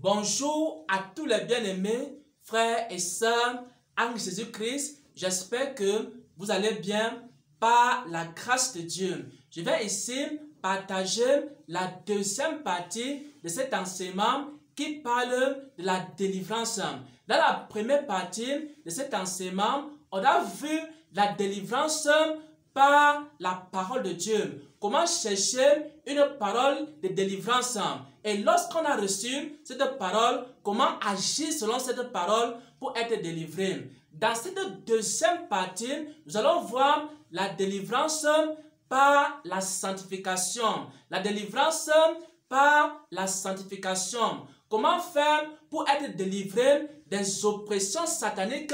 Bonjour à tous les bien-aimés, frères et sœurs en Jésus-Christ. J'espère que vous allez bien par la grâce de Dieu. Je vais ici partager la deuxième partie de cet enseignement qui parle de la délivrance. Dans la première partie de cet enseignement, on a vu la délivrance par la parole de Dieu. Comment chercher une parole de délivrance. Et lorsqu'on a reçu cette parole, comment agir selon cette parole pour être délivré. Dans cette deuxième partie, nous allons voir la délivrance par la sanctification. La délivrance par la sanctification. Comment faire pour être délivré des oppressions sataniques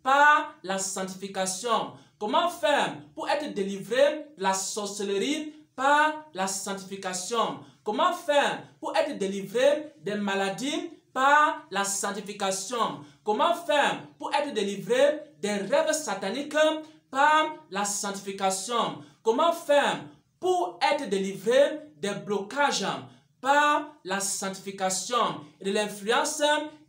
par la sanctification. Comment faire pour être délivré de la sorcellerie par la sanctification. Comment faire pour être délivré des maladies par la sanctification. Comment faire pour être délivré des rêves sataniques par la sanctification. Comment faire pour être délivré des blocages par la sanctification et de l'influence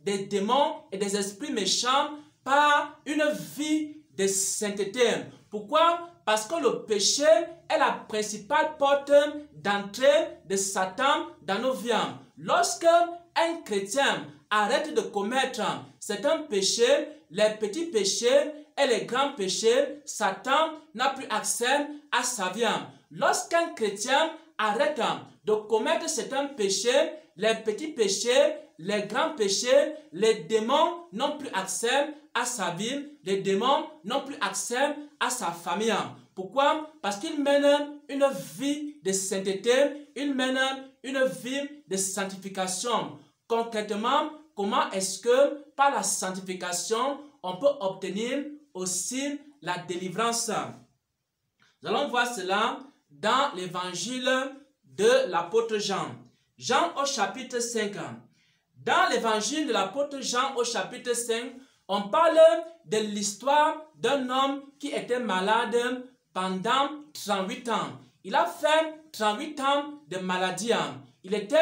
des démons et des esprits méchants par une vie de sainteté. Pourquoi? Parce que le péché est la principale porte d'entrée de Satan dans nos vies. Lorsque un chrétien arrête de commettre certains péchés, les petits péchés et les grands péchés, Satan n'a plus accès à sa vie. Lorsqu'un chrétien arrête de commettre certains péchés, les petits péchés, les grands péchés, les démons n'ont plus accès à sa vie, les démons n'ont plus accès à sa famille. Pourquoi? Parce qu'il mène une vie de sainteté, il mène une vie de sanctification. Concrètement, comment est-ce que par la sanctification, on peut obtenir aussi la délivrance? Nous allons voir cela dans l'évangile de l'apôtre Jean. Jean au chapitre 5. Dans l'évangile de l'apôtre Jean au chapitre 5, on parle de l'histoire d'un homme qui était malade pendant 38 ans. Il a fait 38 ans de maladie. Il était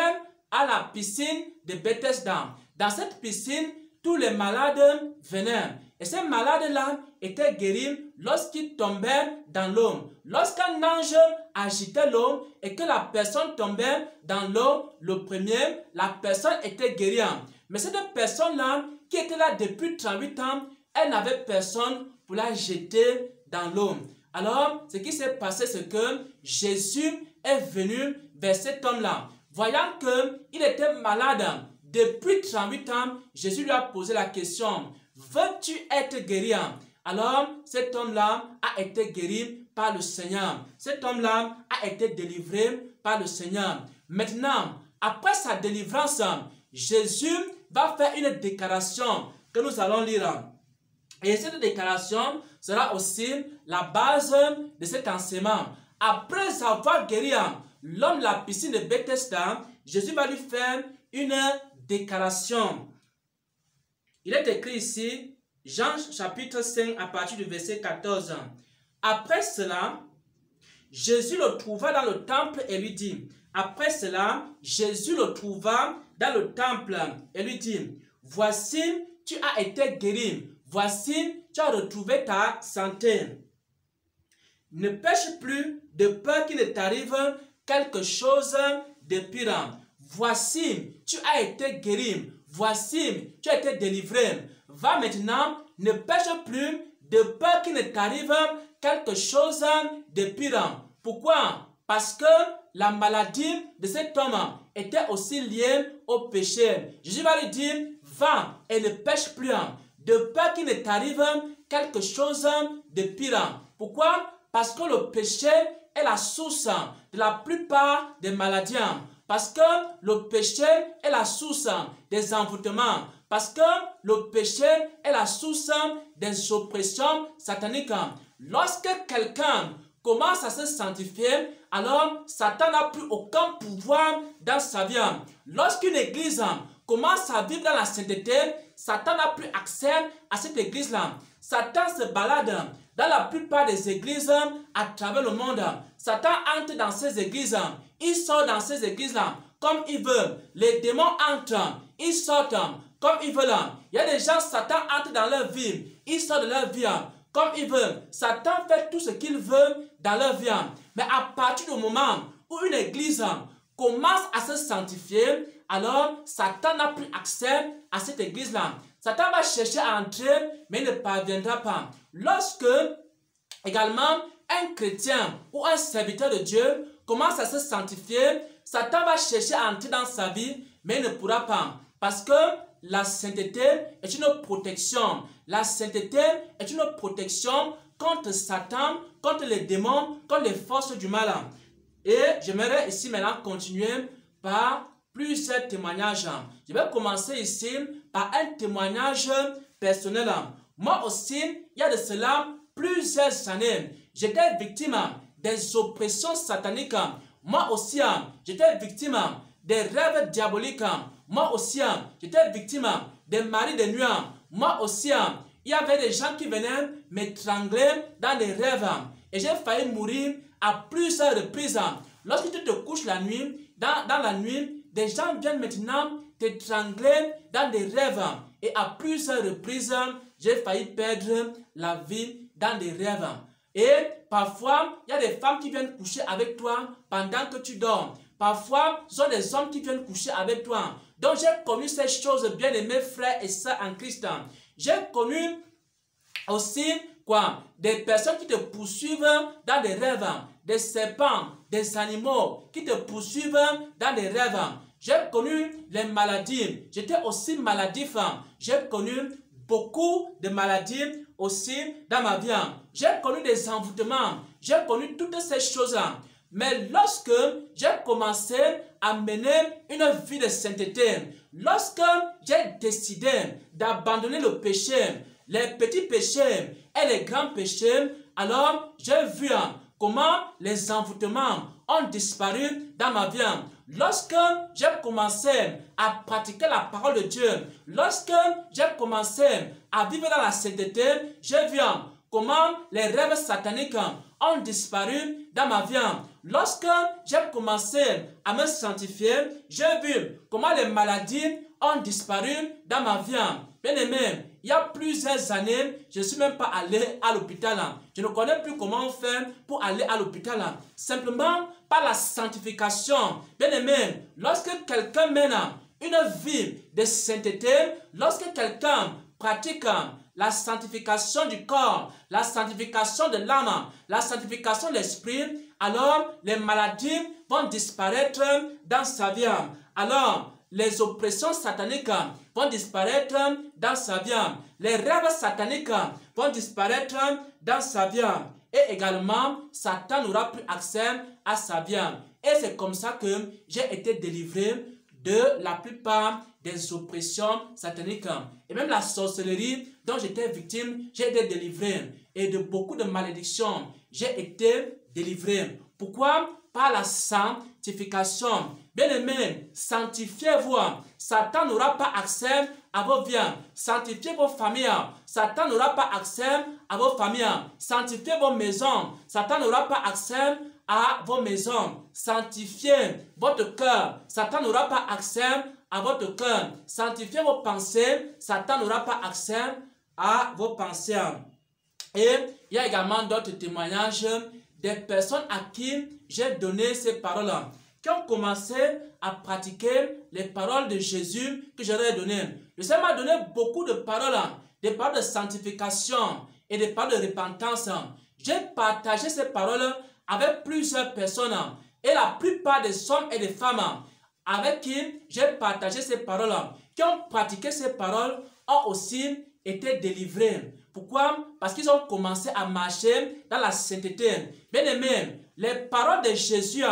à la piscine de Bethesda. Dans cette piscine, tous les malades venaient. Et ces malades-là étaient guéris lorsqu'ils tombaient dans l'eau. Lorsqu'un ange agitait l'eau et que la personne tombait dans l'eau, le premier, la personne était guérie. Mais cette personne-là, qui était là depuis 38 ans, elle n'avait personne pour la jeter dans l'eau. Alors, ce qui s'est passé, c'est que Jésus est venu vers cet homme-là. Voyant qu'il était malade depuis 38 ans, Jésus lui a posé la question, veux-tu être guéri? Alors, cet homme-là a été guéri par le Seigneur. Cet homme-là a été délivré par le Seigneur. Maintenant, après sa délivrance, Jésus va faire une déclaration que nous allons lire. Et cette déclaration sera aussi la base de cet enseignement. Après avoir guéri l'homme de la piscine de Bethesda, Jésus va lui faire une déclaration. Il est écrit ici, Jean chapitre 5 à partir du verset 14. Après cela, Jésus le trouva dans le temple et lui dit, après cela, Jésus le trouva dans le temple et lui dit, voici, tu as été guéri, voici, tu as retrouvé ta santé. Ne pêche plus de peur qu'il ne t'arrive quelque chose de pire. Voici, tu as été guéri, voici, tu as été délivré. Va maintenant, ne pêche plus de peur qu'il ne t'arrive quelque chose de pire. Pourquoi? Parce que la maladie de cet homme était aussi liée au péché. Jésus va lui dire, va et ne pêche plus, de peur qu'il ne t'arrive quelque chose de pire. Pourquoi? Parce que le péché est la source de la plupart des maladies. Parce que le péché est la source des envoûtements. Parce que le péché est la source des oppressions sataniques. Lorsque quelqu'un commence à se sanctifier, alors Satan n'a plus aucun pouvoir dans sa vie. Lorsqu'une église commence à vivre dans la sainteté, Satan n'a plus accès à cette église-là. Satan se balade dans la plupart des églises à travers le monde. Satan entre dans ces églises, il sort dans ces églises-là. comme ils veulent. Les démons entrent, ils sortent comme ils veulent. Il y a des gens, Satan entre dans leur vie, ils sortent de leur vie comme ils veulent. Satan fait tout ce qu'il veut dans leur vie. Mais à partir du moment où une église commence à se sanctifier, alors Satan n'a plus accès à cette église-là. Satan va chercher à entrer, mais il ne parviendra pas. Lorsque également un chrétien ou un serviteur de Dieu commence à se sanctifier, Satan va chercher à entrer dans sa vie, mais il ne pourra pas. Parce que la sainteté est une protection. La sainteté est une protection contre Satan, contre les démons, contre les forces du mal. Et j'aimerais ici maintenant continuer par plusieurs témoignages. Je vais commencer ici par un témoignage personnel. Moi aussi, il y a de cela plusieurs années, j'étais victime des oppressions sataniques. Moi aussi, j'étais victime des rêves diaboliques. Moi aussi, j'étais victime des maris de nuit. Moi aussi, il y avait des gens qui venaient m'étrangler dans des rêves. Et j'ai failli mourir à plusieurs reprises. Lorsque tu te couches la nuit, dans la nuit, des gens viennent maintenant t'étrangler dans des rêves. Et à plusieurs reprises, j'ai failli perdre la vie dans des rêves. Et parfois, il y a des femmes qui viennent coucher avec toi pendant que tu dors. Parfois, ce sont des hommes qui viennent coucher avec toi. Donc, j'ai connu ces choses, bien aimés frères et sœurs en Christ. J'ai connu aussi des personnes qui te poursuivent dans des rêves, des serpents, des animaux qui te poursuivent dans des rêves. J'ai connu les maladies. J'étais aussi maladif. J'ai connu beaucoup de maladies aussi dans ma vie. J'ai connu des envoûtements. J'ai connu toutes ces choses-là. Mais lorsque j'ai commencé à mener une vie de sainteté, lorsque j'ai décidé d'abandonner le péché, les petits péchés et les grands péchés, alors j'ai vu comment les envoûtements ont disparu dans ma vie. Lorsque j'ai commencé à pratiquer la parole de Dieu, lorsque j'ai commencé à vivre dans la sainteté, j'ai vu comment les rêves sataniques ont disparu dans ma vie. Lorsque j'ai commencé à me sanctifier, j'ai vu comment les maladies ont disparu dans ma vie. Bien aimé, il y a plusieurs années, je ne suis même pas allé à l'hôpital. Je ne connais plus comment faire pour aller à l'hôpital. Simplement par la sanctification. Bien aimé, lorsque quelqu'un mène une vie de sainteté, lorsque quelqu'un pratique la sanctification du corps, la sanctification de l'âme, la sanctification de l'esprit, alors les maladies vont disparaître dans sa vie. Alors, les oppressions sataniques vont disparaître dans sa vie. Les rêves sataniques vont disparaître dans sa vie. Et également, Satan n'aura plus accès à sa vie. Et c'est comme ça que j'ai été délivré de la plupart des oppressions sataniques. Et même la sorcellerie dont j'étais victime, j'ai été délivré. Et de beaucoup de malédictions, j'ai été délivré. Pourquoi? Par la sanctification. Bien-aimés, sanctifiez-vous. Satan n'aura pas accès à vos vies. Sanctifiez vos familles. Satan n'aura pas accès à vos familles. Sanctifiez vos maisons. Satan n'aura pas accès à vos maisons. Sanctifiez votre cœur. Satan n'aura pas accès à votre cœur. Sanctifiez vos pensées. Satan n'aura pas accès à vos pensées. Et il y a également d'autres témoignages des personnes à qui j'ai donné ces paroles, qui ont commencé à pratiquer les paroles de Jésus que j'aurais données. Le Seigneur m'a donné beaucoup de paroles, des paroles de sanctification et des paroles de repentance. J'ai partagé ces paroles avec plusieurs personnes et la plupart des hommes et des femmes avec qui j'ai partagé ces paroles, qui ont pratiqué ces paroles, ont aussi été délivrés. Pourquoi? Parce qu'ils ont commencé à marcher dans la sainteté. Bien aimé, les paroles de Jésus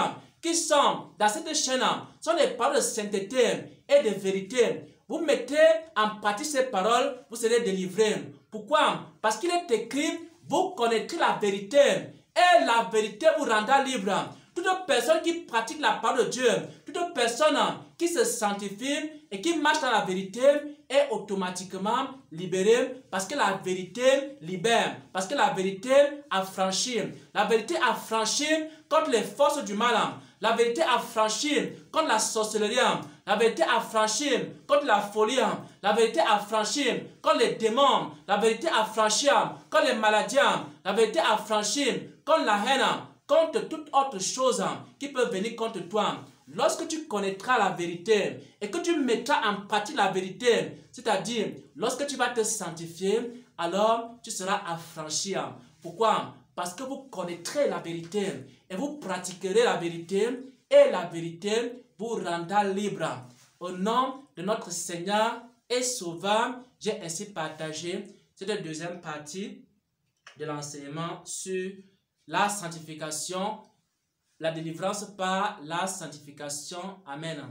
qui sont dans cette chaîne sont des paroles de sainteté et de vérité. Vous mettez en pratique ces paroles, vous serez délivrés. Pourquoi? Parce qu'il est écrit, vous connaîtrez la vérité et la vérité vous rendra libre. Toute personne qui pratique la parole de Dieu, toute toute personne qui se sanctifie et qui marche dans la vérité est automatiquement libérée parce que la vérité libère, parce que la vérité affranchit. La vérité affranchit contre les forces du mal. La vérité affranchit contre la sorcellerie. La vérité affranchit contre la folie. La vérité affranchit contre les démons. La vérité affranchit contre les maladies. La vérité affranchit contre la haine, contre toute autre chose qui peut venir contre toi. Lorsque tu connaîtras la vérité et que tu mettras en pratique la vérité, c'est-à-dire lorsque tu vas te sanctifier, alors tu seras affranchi. Pourquoi? Parce que vous connaîtrez la vérité et vous pratiquerez la vérité et la vérité vous rendra libre. Au nom de notre Seigneur et Sauveur, j'ai ainsi partagé cette deuxième partie de l'enseignement sur la sanctification, la délivrance par la sanctification. Amen.